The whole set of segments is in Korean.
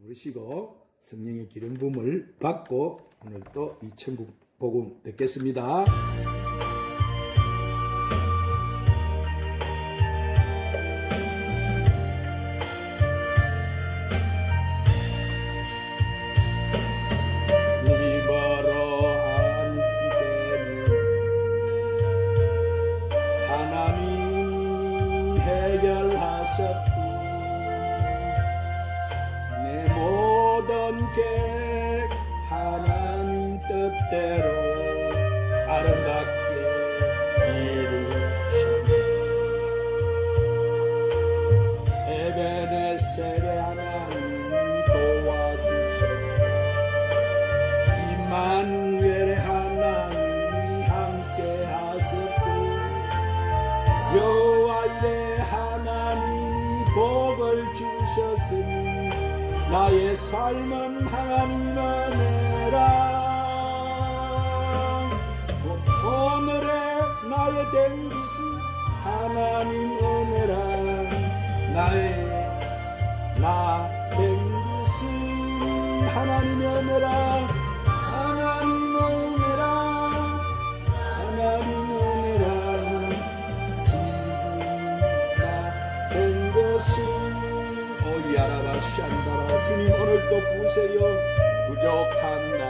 누르시고 성령의 기름 부음을 받고 오늘 또 이 천국 복음 듣겠습니다. 하나님 뜻대로 아름답게 이루셨네. 에베네셀의 하나님이 도와주셨네. 임마누엘의 하나님이 함께 하셨고 여호와 일의 하나님이 복을 주셨으니 나의 삶은 하나님 은혜라. 오늘의 나의 된 것은 하나님 은혜라. 나 된 것은 하나님 은혜라. 하나님 은혜라. 하나님 은혜라. 지금 나 된 것은 오야라바 샨다라. 주님 오늘도 보세요. 부족한 나.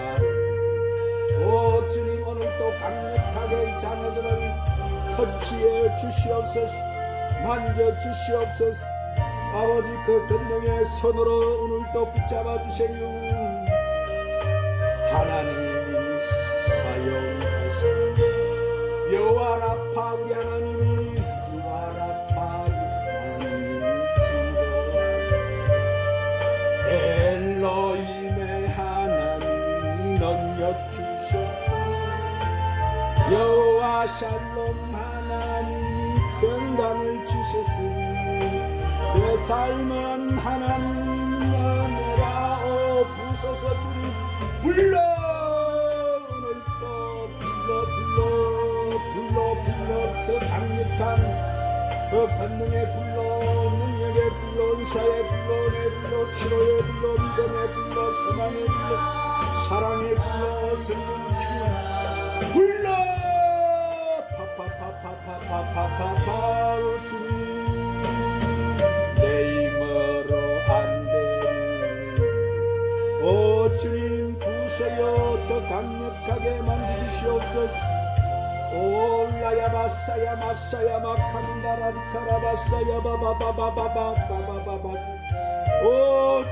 오 주님 오늘도 강력하게 이 자녀들을 터치해 주시옵소서. 만져 주시옵소서. 아버지 그 권능의 손으로 오늘도 붙잡아 주세요. 하나님이 사용하사 여호와 라파 우리 하나님이 여호와 라파 엘로힘의 하나님이 능력 주셨고 여호와 샬롬 하나님이 건강을 주셨으니 내 삶은 하나님 은혜라. 오 부소서 주님 불러 오늘도 불러 더 강력한 그 권능의 불러 능력의 불러 은사의 불러 은혜의 불러 치료의 불러 믿음의 불러 소망의 불러 사랑의 불러 성령 충만 불러 파파파파파파파파 주님 내 힘으로 안 되니 오 주님 부셔요 더 강력하게 만드시옵소서. 올라야 마사야 마사야 마칸다라리카라 마사야 바바바바바바바바바바. 오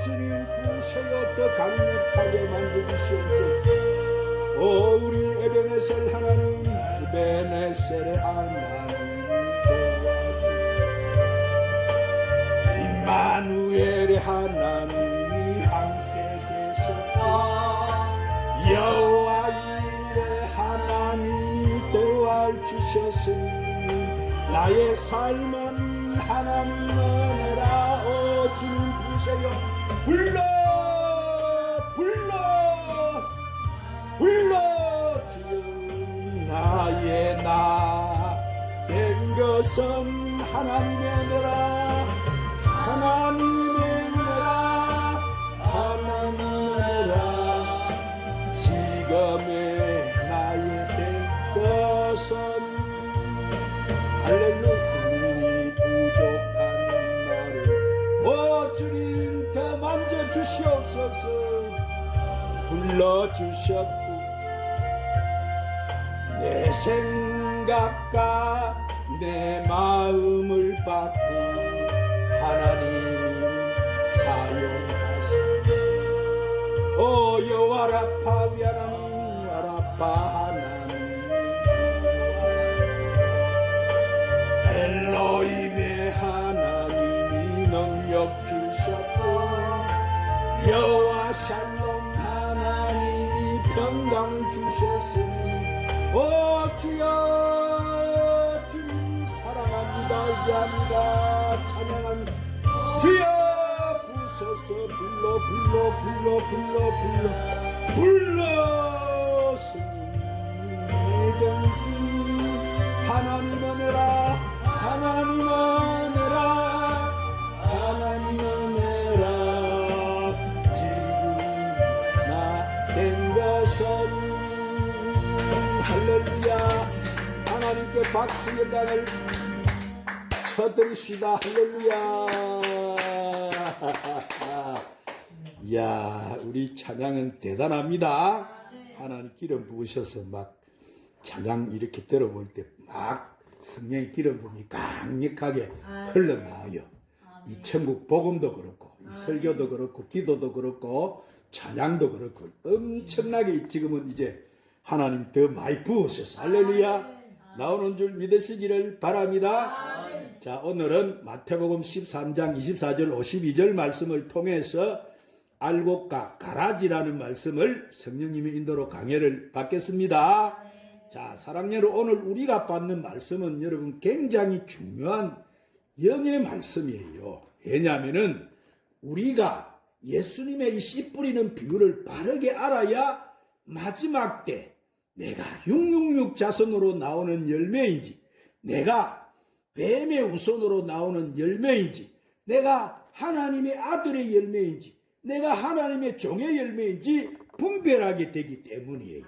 주님 부셔요 더 강력하게 만들주시옵소서. 오 우리 에베네셀 하나님 에베네셀의 하나님 도와주시옵소서. 임마누엘의 하나님이 함께 계셨고 여호와 일의 하나님이 도와주셨으니 나의 삶은 하나님 은혜라. 오 주님 부르세요. 불러 주여 나의 나 된 것은 하나님의 은혜라. 하나님의 은혜라. 하나님의 은혜라. 지금의 나의 된 것은 할렐루야 부족한 나를 오 주님 더 만져 주시옵소서. 불러주셨고 내 생각과 내 마음을 받고 하나님이 사용하시오. 오 여호와 라파 우리 하나님 라파 하나님 엘로힘의 하나님이 능력 주셨고 여호와 샬롬 하나님이 평강 주셨으니 오 주여 주님 사랑합니다 의지합니다 찬양합니다. 주여 부소서 불러 스님 내겐 스님 하나님 은혜라. 하나님 은혜라. 하나님 은혜라. 할렐루야. 하나님께 박수 연단을 쳐드립시다. 할렐루야. 이야, 우리 찬양은 대단합니다. 하나님 기름 부으셔서 막 찬양 이렇게 들어볼 때 막 성령의 기름 부음이 강력하게 흘러나와요. 이 천국 복음도 그렇고 이 설교도 그렇고 기도도 그렇고 찬양도 그렇고 엄청나게 지금은 이제 하나님 더 많이 부으셔서 할렐루야 나오는 줄 믿으시기를 바랍니다. 자, 오늘은 마태복음 13장 24절 52절 말씀을 통해서 알곡과 가라지라는 말씀을 성령님의 인도로 강해를 받겠습니다. 자, 사랑여러분, 오늘 우리가 받는 말씀은 여러분 굉장히 중요한 영의 말씀이에요. 왜냐하면은 우리가 예수님의 이 씨 뿌리는 비유를 바르게 알아야 마지막 때 내가 666 자손으로 나오는 열매인지, 내가 뱀의 후손으로 나오는 열매인지, 내가 하나님의 아들의 열매인지, 내가 하나님의 종의 열매인지 분별하게 되기 때문이에요.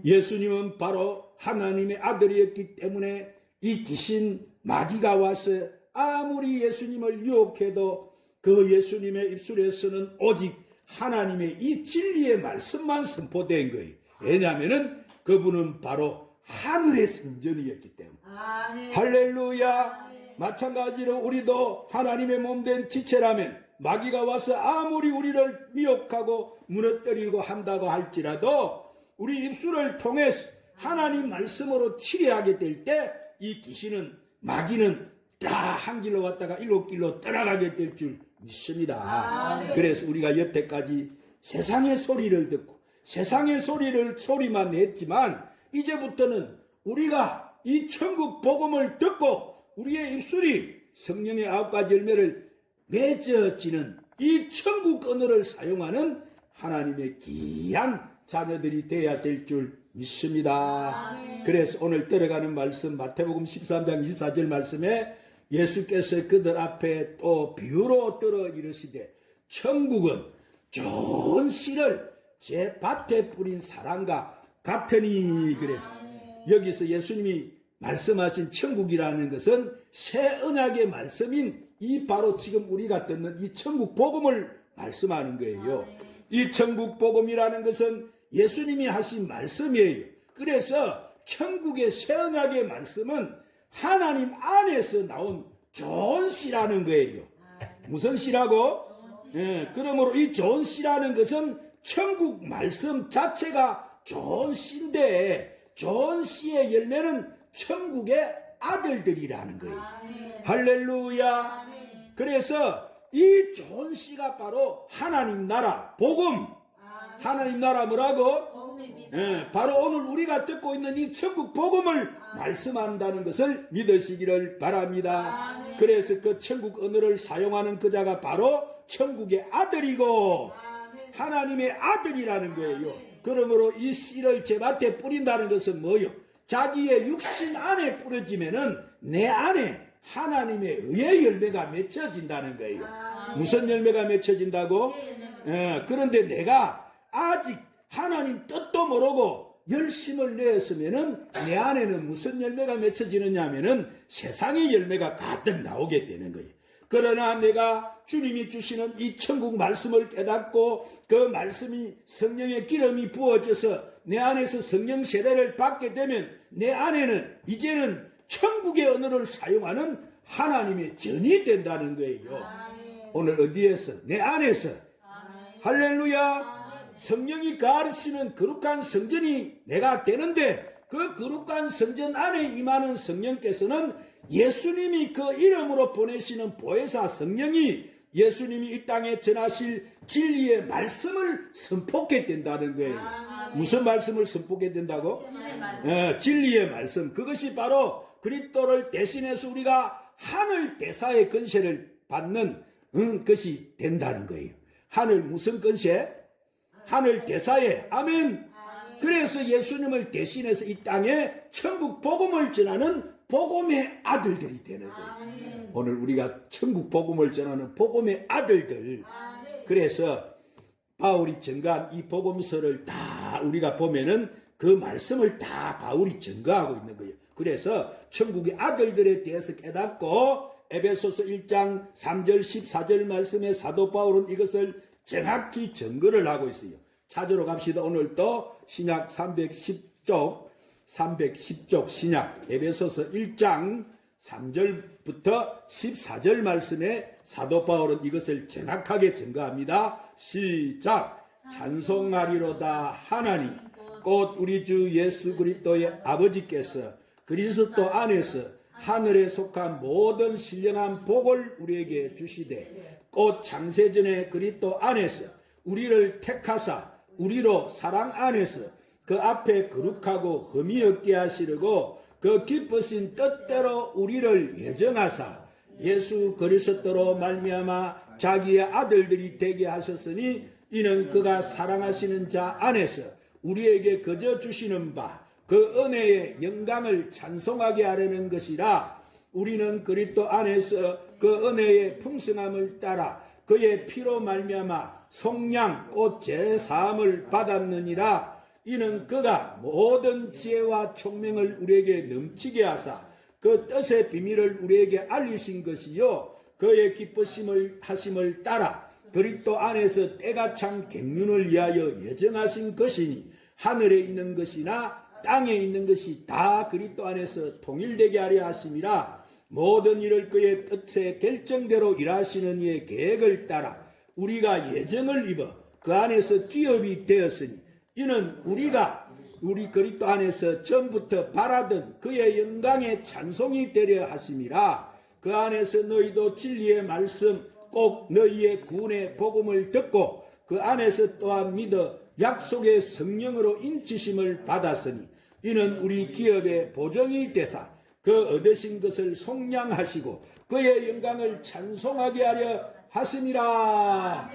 예수님은 바로 하나님의 아들이었기 때문에 이 귀신 마귀가 와서 아무리 예수님을 유혹해도 그 예수님의 입술에서는 오직 하나님의 이 진리의 말씀만 선포된 거예요. 왜냐하면 그분은 바로 하늘의 성전이었기 때문에. 할렐루야. 마찬가지로 우리도 하나님의 몸된 지체라면 마귀가 와서 아무리 우리를 미혹하고 무너뜨리고 한다고 할지라도 우리 입술을 통해서 하나님 말씀으로 치료하게 될 때 이 귀신은 마귀는 다 한 길로 왔다가 일곱 길로 떠나가게 될 줄 믿습니다. 그래서 우리가 여태까지 세상의 소리를 듣고 세상의 소리만 냈지만 이제부터는 우리가 이 천국 복음을 듣고 우리의 입술이 성령의 9가지 열매를 맺어지는 이 천국 언어를 사용하는 하나님의 귀한 자녀들이 되어야 될 줄 믿습니다. 그래서 오늘 들어가는 말씀 마태복음 13장 24절 말씀에 예수께서 그들 앞에 또 비유로 들어 이르시되 천국은 좋은 씨를 제 밭에 뿌린 사람과 같으니. 그래서 여기서 예수님이 말씀하신 천국이라는 것은 새 언약의 말씀인 이 바로 지금 우리가 듣는 이 천국 복음을 말씀하는 거예요. 이 천국 복음이라는 것은 예수님이 하신 말씀이에요. 그래서 천국의 새 언약의 말씀은 하나님 안에서 나온 좋은 씨라는 거예요. 무슨 씨라고? 그러므로 이 좋은 씨라는 것은 천국 말씀 자체가 좋은 씨인데 좋은 씨의 열매는 천국의 아들들이라는 거예요. 할렐루야. 그래서 이 좋은 씨가 바로 하나님 나라 복음. 하나님 나라 뭐라고? 바로 오늘 우리가 듣고 있는 이 천국 복음을 말씀한다는 것을 믿으시기를 바랍니다. 그래서 그 천국 언어를 사용하는 그 자가 바로 천국의 아들이고 하나님의 아들이라는 거예요. 그러므로 이 씨를 제 밭에 뿌린다는 것은 뭐요? 자기의 육신 안에 뿌려지면은 내 안에 하나님의 의의 열매가 맺혀진다는 거예요. 무슨 열매가 맺혀진다고? 그런데 내가 아직 하나님 뜻도 모르고 열심을 내었으면은 내 안에는 무슨 열매가 맺혀지느냐 하면은 세상의 열매가 가득 나오게 되는 거예요. 그러나 내가 주님이 주시는 이 천국 말씀을 깨닫고 그 말씀이 성령의 기름이 부어져서 내 안에서 성령 세례를 받게 되면 내 안에는 이제는 천국의 언어를 사용하는 하나님의 전이 된다는 거예요. 오늘 어디에서? 내 안에서. 할렐루야. 성령이 가르치는 거룩한 성전이 내가 되는데 그 거룩한 성전 안에 임하는 성령께서는 예수님이 그 이름으로 보내시는 보혜사 성령이 예수님이 이 땅에 전하실 진리의 말씀을 선포하게 된다는 거예요. 무슨 말씀을 선포하게 된다고? 진리의 말씀. 그것이 바로 그리스도를 대신해서 우리가 하늘 대사의 권세를 받는 것이 된다는 거예요. 하늘 무슨 권세? 하늘 대사의. 아멘. 그래서 예수님을 대신해서 이 땅에 천국 복음을 전하는 복음의 아들들이 되는 거예요. 오늘 우리가 천국 복음을 전하는 복음의 아들들. 그래서 바울이 전간 이 복음서를 다 우리가 보면은 그 말씀을 다 바울이 증거하고 있는 거예요. 그래서 천국의 아들들에 대해서 깨닫고 에베소서 1장 3절 14절 말씀에 사도 바울은 이것을 정확히 증거를 하고 있어요. 찾으러 갑시다. 오늘 또 신약 310쪽 신약 에베소서 1장 3절부터 14절 말씀에 사도 바울은 이것을 정확하게 증거합니다. 시작. 찬송하리로다 하나님 곧 우리 주 예수 그리스도의 아버지께서 그리스도 안에서 하늘에 속한 모든 신령한 복을 우리에게 주시되 곧 창세전에 그리스도 안에서 우리를 택하사 우리로 사랑 안에서 그 앞에 거룩하고 흠이 없게 하시려고 그 기쁘신 뜻대로 우리를 예정하사 예수 그리스도로 말미암아 자기의 아들들이 되게 하셨으니 이는 그가 사랑하시는 자 안에서 우리에게 거저 주시는 바 그 은혜의 영광을 찬송하게 하려는 것이라. 우리는 그리스도 안에서 그 은혜의 풍성함을 따라 그의 피로 말미암아 속량 곧 제사함을 받았느니라. 이는 그가 모든 지혜와 총명을 우리에게 넘치게 하사 그 뜻의 비밀을 우리에게 알리신 것이요 그의 기쁘심을 하심을 따라 그리스도 안에서 때가 찬 경륜을 위하여 예정하신 것이니 하늘에 있는 것이나 땅에 있는 것이 다 그리스도 안에서 통일되게 하려 하심이라. 모든 일을 그의 뜻의 결정대로 일하시는 이의 계획을 따라 우리가 예정을 입어 그 안에서 기업이 되었으니 이는 우리 그리스도 안에서 전부터 바라던 그의 영광의 찬송이 되려 하심이라. 그 안에서 너희도 진리의 말씀 꼭 너희의 구원의 복음을 듣고 그 안에서 또한 믿어 약속의 성령으로 인치심을 받았으니 이는 우리 기업의 보정이 되사 그 얻으신 것을 속량하시고 그의 영광을 찬송하게 하려 하심이라.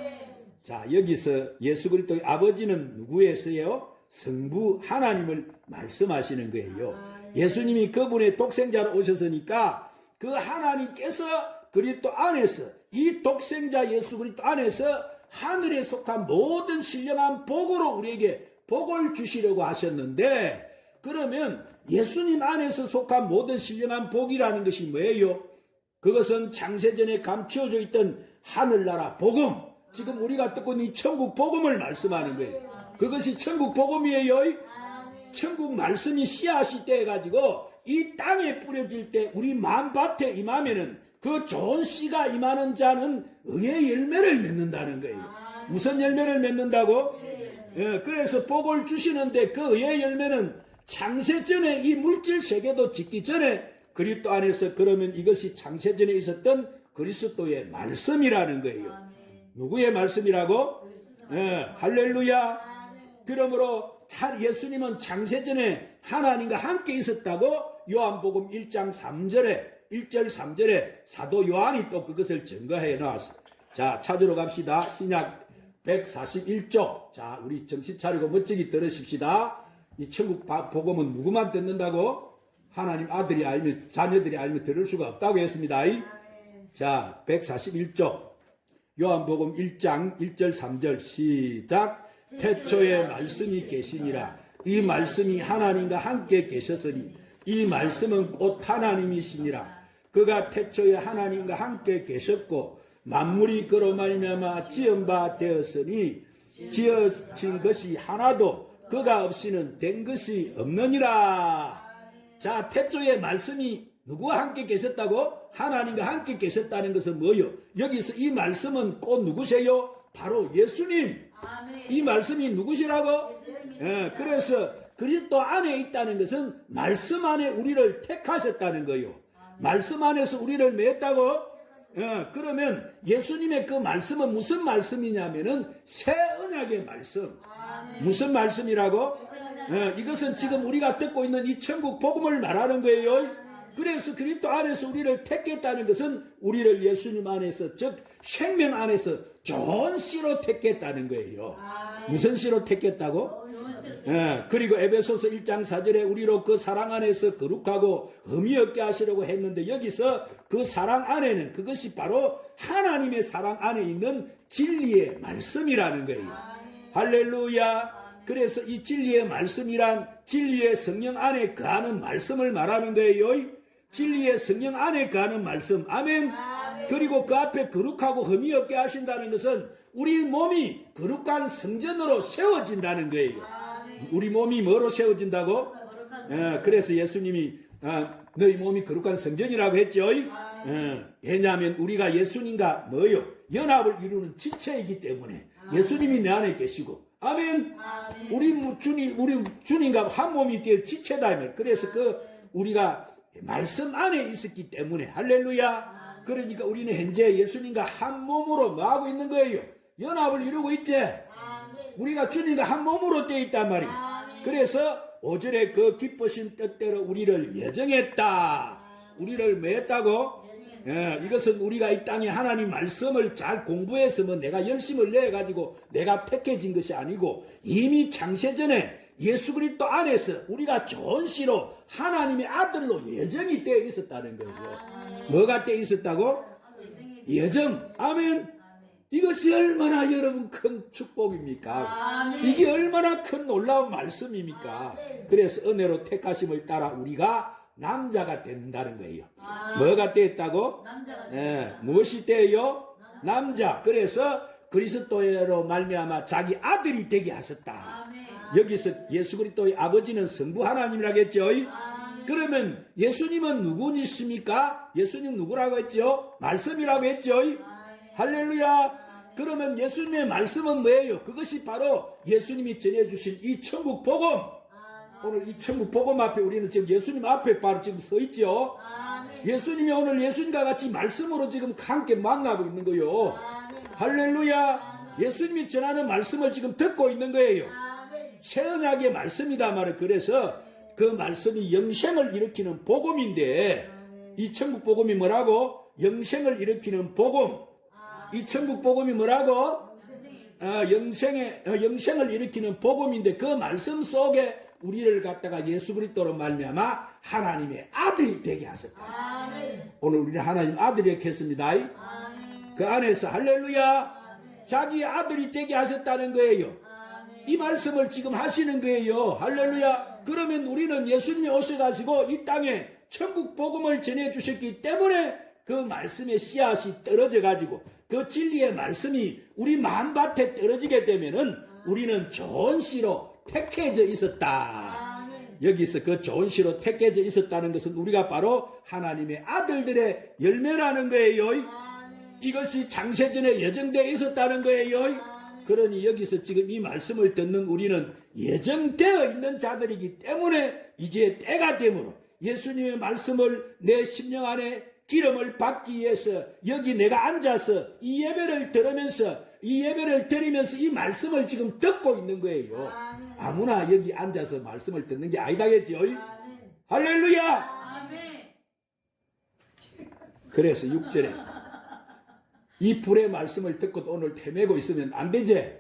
자, 여기서 예수 그리스도의 아버지는 누구예요? 성부 하나님을 말씀하시는 거예요. 예수님이 그분의 독생자로 오셨으니까 그 하나님께서 그리스도 안에서 이 독생자 예수 그리스도 안에서 하늘에 속한 모든 신령한 복으로 우리에게 복을 주시려고 하셨는데, 그러면 예수님 안에서 속한 모든 신령한 복이라는 것이 뭐예요? 그것은 창세전에 감추어져 있던 하늘나라 복음, 지금 우리가 듣고 있는 천국 복음을 말씀하는 거예요. 그것이 천국 복음이에요. 천국 말씀이 씨앗이 떼가지고 이 땅에 뿌려질 때 우리 마음밭에 임하면은 그 좋은 씨가 임하는 자는 의의 열매를 맺는다는 거예요. 무슨 열매를 맺는다고? 예, 그래서 복을 주시는데 그 의의 열매는 창세전에 이 물질 세계도 짓기 전에 그리스도 안에서, 그러면 이것이 창세전에 있었던 그리스도의 말씀이라는 거예요. 누구의 말씀이라고? 예, 할렐루야. 그러므로 예수님은 창세전에 하나님과 함께 있었다고 요한복음 1장 3절에 1절 3절에 사도 요한이 또 그것을 증거해 나왔어. 자, 찾으러 갑시다. 신약 141쪽. 자, 우리 정신 차리고 멋지게 들으십시다. 이 천국 복음은 누구만 듣는다고? 하나님 아들이 알면, 자녀들이 알면 들을 수가 없다고 했습니다. 자, 141쪽. 요한복음 1장 1절 3절 시작. 태초에 말씀이 계시니라. 이 말씀이 하나님과 함께 계셨으니 이 말씀은 곧 하나님이시니라. 그가 태초에 하나님과 함께 계셨고 만물이 그로 말미암아 지은 바 되었으니 지어진 것이 하나도 그가 없이는 된 것이 없느니라. 자, 태초에 말씀이 누구와 함께 계셨다고? 하나님과 함께 계셨다는 것은 뭐요? 여기서 이 말씀은 곧 누구세요? 바로 예수님. 이 말씀이 누구시라고? 예, 그래서 그리스도 안에 있다는 것은 말씀 안에 우리를 택하셨다는 거요. 말씀 안에서 우리를 맺었다고? 예, 그러면 예수님의 그 말씀은 무슨 말씀이냐면은 새 언약의 말씀. 무슨 말씀이라고? 예, 이것은 지금 우리가 듣고 있는 이 천국 복음을 말하는 거예요. 그래서 그리스도 안에서 우리를 택했다는 것은 우리를 예수님 안에서, 즉 생명 안에서 좋은 씨로 택했다는 거예요. 무슨 씨로 택했다고? 예, 그리고 에베소서 1장 4절에 우리로 그 사랑 안에서 거룩하고 흠이 없게 하시려고 했는데, 여기서 그 사랑 안에는 그것이 바로 하나님의 사랑 안에 있는 진리의 말씀이라는 거예요. 할렐루야. 그래서 이 진리의 말씀이란 진리의 성령 안에 거하는 말씀을 말하는 거예요. 진리의 성령 안에 거하는 말씀. 아멘. 그리고 그 앞에 거룩하고 흠이 없게 하신다는 것은 우리 몸이 거룩한 성전으로 세워진다는 거예요. 우리 몸이 뭐로 세워진다고? 그래서 예수님이 너희 몸이 거룩한 성전이라고 했죠. 왜냐하면 우리가 예수님과 뭐요? 연합을 이루는 지체이기 때문에 예수님이 내 안에 계시고, 아멘. 우리 주님과 한 몸이 될 지체다. 그래서 우리가 말씀 안에 있었기 때문에, 할렐루야. 그러니까 우리는 현재 예수님과 한 몸으로 뭐하고 있는 거예요? 연합을 이루고 있지. 우리가 주님과 한 몸으로 되어 있단 말이에요. 그래서 5절에 그 기쁘신 뜻대로 우리를 예정했다. 우리를 뭐 했다고? 이것은 우리가 이 땅에 하나님 말씀을 잘 공부해서 뭐 내가 열심을 내가지고 내가 택해진 것이 아니고 이미 창세전에 예수 그리스도 안에서 우리가 좋은 씨로 하나님의 아들로 예정이 되어 있었다는 거예요. 뭐가 되어 있었다고? 예정. 아멘. 이것이 얼마나 여러분 큰 축복입니까? 이게 얼마나 큰 놀라운 말씀입니까? 그래서 은혜로 택하심을 따라 우리가 남자가 된다는 거예요. 뭐가 되었다고? 무엇이 되어요? 남자. 그래서 그리스도로 말미암아 자기 아들이 되게 하셨다. 여기서 예수 그리스도의 아버지는 성부 하나님이라고 했죠. 그러면 예수님은 누구이십니까? 예수님 누구라고 했죠? 말씀이라고 했죠. 할렐루야. 그러면 예수님의 말씀은 뭐예요? 그것이 바로 예수님이 전해주신 이 천국 복음. 오늘 이 천국 복음 앞에 우리는 지금 예수님 앞에 바로 지금 서 있죠. 예수님이 오늘 예수님과 같이 말씀으로 지금 함께 만나고 있는 거요. 할렐루야. 예수님이 전하는 말씀을 지금 듣고 있는 거예요. 새 언약의 말씀이다 말이에요. 그래서 그 말씀이 영생을 일으키는 복음인데 이 천국 복음이 뭐라고? 영생을 일으키는 복음. 이 천국 복음이 뭐라고? 영생을 일으키는 복음인데 그 말씀 속에 우리를 갖다가 예수 그리스도로 말미암아 하나님의 아들이 되게 하셨다. 오늘 우리는 하나님 아들이 됐습니다. 그 안에서 할렐루야. 자기 아들이 되게 하셨다는 거예요. 이 말씀을 지금 하시는 거예요. 할렐루야. 그러면 우리는 예수님이 오셔가지고 이 땅에 천국 복음을 전해주셨기 때문에 그 말씀의 씨앗이 떨어져가지고 그 진리의 말씀이 우리 마음밭에 떨어지게 되면은 우리는 좋은 씨로 택해져 있었다. 여기서 그 좋은 씨로 택해져 있었다는 것은 우리가 바로 하나님의 아들들의 열매라는 거예요. 이것이 창세전에 예정되어 있었다는 거예요. 그러니 여기서 지금 이 말씀을 듣는 우리는 예정되어 있는 자들이기 때문에 이제 때가 되므로 예수님의 말씀을 내 심령 안에 기름을 받기 위해서 여기 내가 앉아서 이 예배를 들으면서 이 예배를 드리면서 이 말씀을 지금 듣고 있는 거예요. 아무나 여기 앉아서 말씀을 듣는 게 아니다겠지요. 할렐루야. 그래서 6절에 이 불의 말씀을 듣고 오늘 헤매고 있으면 안 되지.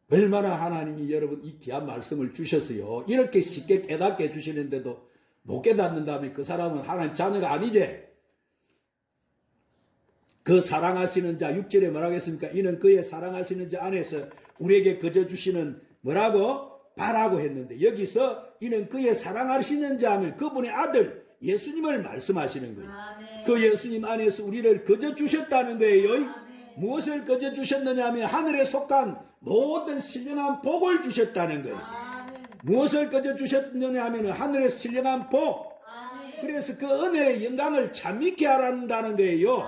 얼마나 하나님이 여러분 이 귀한 말씀을 주셨어요. 이렇게 쉽게 깨닫게 해주시는데도 못 깨닫는다면 그 사람은 하나님 자녀가 아니지. 그 사랑하시는 자 6절에 뭐라고 했습니까? 이는 그의 사랑하시는 자 안에서 우리에게 거저 주시는 뭐라고? 바라고 했는데 여기서 이는 그의 사랑하시는 자 하면 그분의 아들 예수님을 말씀하시는 거예요. 그 예수님 안에서 우리를 거저 주셨다는 거예요. 무엇을 거저 주셨느냐 하면 하늘에 속한 모든 신령한 복을 주셨다는 거예요. 무엇을 거저 주셨느냐 하면 하늘에서 신령한 복. 그래서 그 은혜의 영광을 참미케 하란다는 거예요.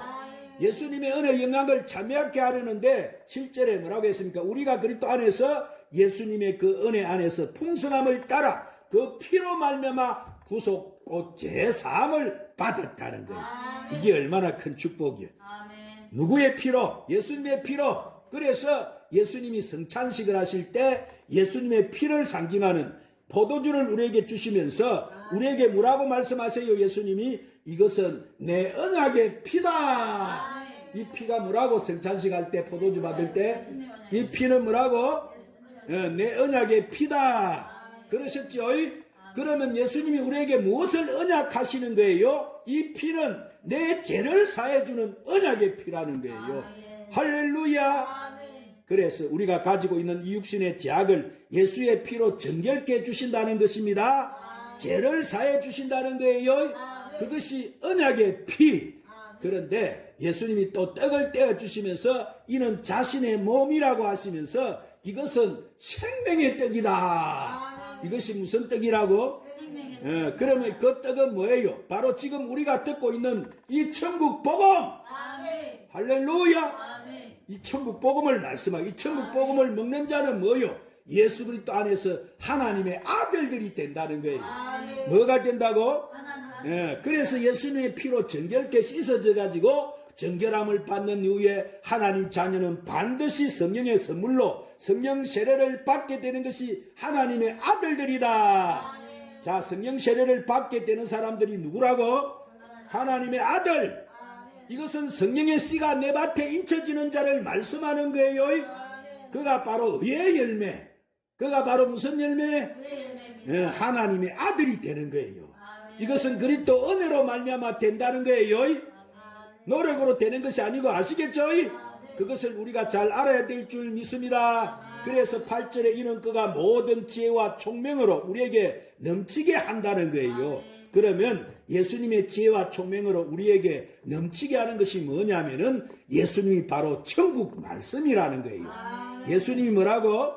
예수님의 은혜의 영광을 참미케 하려는데 7절에 뭐라고 했습니까? 우리가 그리스도 안에서 예수님의 그 은혜 안에서 풍성함을 따라 그 피로 말미암아 구속 곧 제사함을 받았다는 거예요. 이게 얼마나 큰 축복이에요. 누구의 피로? 예수님의 피로. 그래서 예수님이 성찬식을 하실 때 예수님의 피를 상징하는 포도주를 우리에게 주시면서 우리에게 뭐라고 말씀하세요? 예수님이 이것은 내 언약의 피다. 이 피가 뭐라고? 성찬식 할 때 포도주 받을 때 이 피는 뭐라고? 내 언약의 피다. 그러셨죠? 그러면 예수님이 우리에게 무엇을 언약하시는 거예요? 이 피는 내 죄를 사해주는 언약의 피라는 거예요. 할렐루야. 그래서 우리가 가지고 있는 이 육신의 죄악을 예수의 피로 정결케 해주신다는 것입니다. 죄를 사해 주신다는 거예요. 그것이 언약의 피. 그런데 예수님이 또 떡을 떼어 주시면서 이는 자신의 몸이라고 하시면서 이것은 생명의 떡이다. 이것이 무슨 떡이라고? 그러면 그 떡은 뭐예요? 바로 지금 우리가 듣고 있는 이 천국 복음. 할렐루야. 이 천국 복음을 말씀하고 이 천국 복음을 먹는 자는 뭐요? 예수 그리스도 안에서 하나님의 아들들이 된다는 거예요. 뭐가 된다고? 그래서 예수님의 피로 정결케 씻어져 가지고 정결함을 받는 이후에 하나님 자녀는 반드시 성령의 선물로 성령 세례를 받게 되는 것이 하나님의 아들들이다. 자, 성령 세례를 받게 되는 사람들이 누구라고? 하나님의 아들. 이것은 성령의 씨가 내 밭에 인쳐지는 자를 말씀하는 거예요. 그가 바로 의의 열매. 그가 바로 무슨 열매? 하나님의 아들이 되는 거예요. 이것은 그리스도 은혜로 말미암아 된다는 거예요. 노력으로 되는 것이 아니고 아시겠죠? 그것을 우리가 잘 알아야 될 줄 믿습니다. 그래서 8절에 이는 그가 모든 지혜와 총명으로 우리에게 넘치게 한다는 거예요. 그러면 예수님의 지혜와 총명으로 우리에게 넘치게 하는 것이 뭐냐면은 예수님이 바로 천국 말씀이라는 거예요. 예수님이 뭐라고?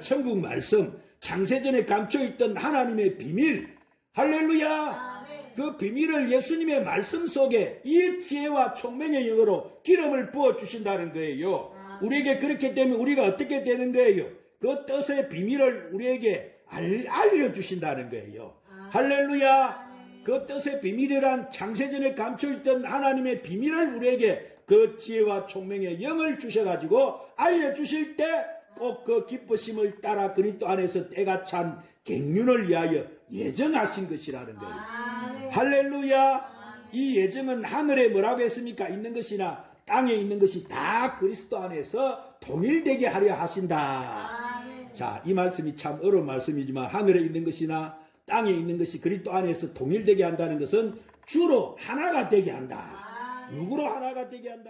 천국 말씀. 창세전에 감춰있던 하나님의 비밀. 할렐루야. 그 비밀을 예수님의 말씀 속에 이 지혜와 총명의 영으로 기름을 부어주신다는 거예요. 우리에게 그렇게 되면 우리가 어떻게 되는 거예요? 그 뜻의 비밀을 우리에게 알려주신다는 거예요. 할렐루야. 그 뜻의 비밀이란 창세전에 감춰있던 하나님의 비밀을 우리에게 그 지혜와 총명의 영을 주셔가지고 알려주실 때 꼭 그 기쁘심을 따라 그리스도 안에서 때가 찬 갱륜을 위하여 예정하신 것이라는 거예요. 할렐루야. 이 예정은 하늘에 뭐라고 했습니까? 있는 것이나 땅에 있는 것이 다 그리스도 안에서 통일되게 하려 하신다. 자, 이 말씀이 참 어려운 말씀이지만 하늘에 있는 것이나 땅에 있는 것이 그리스도 안에서 통일되게 한다는 것은 주로 하나가 되게 한다. 누구로 하나가 되게 한다?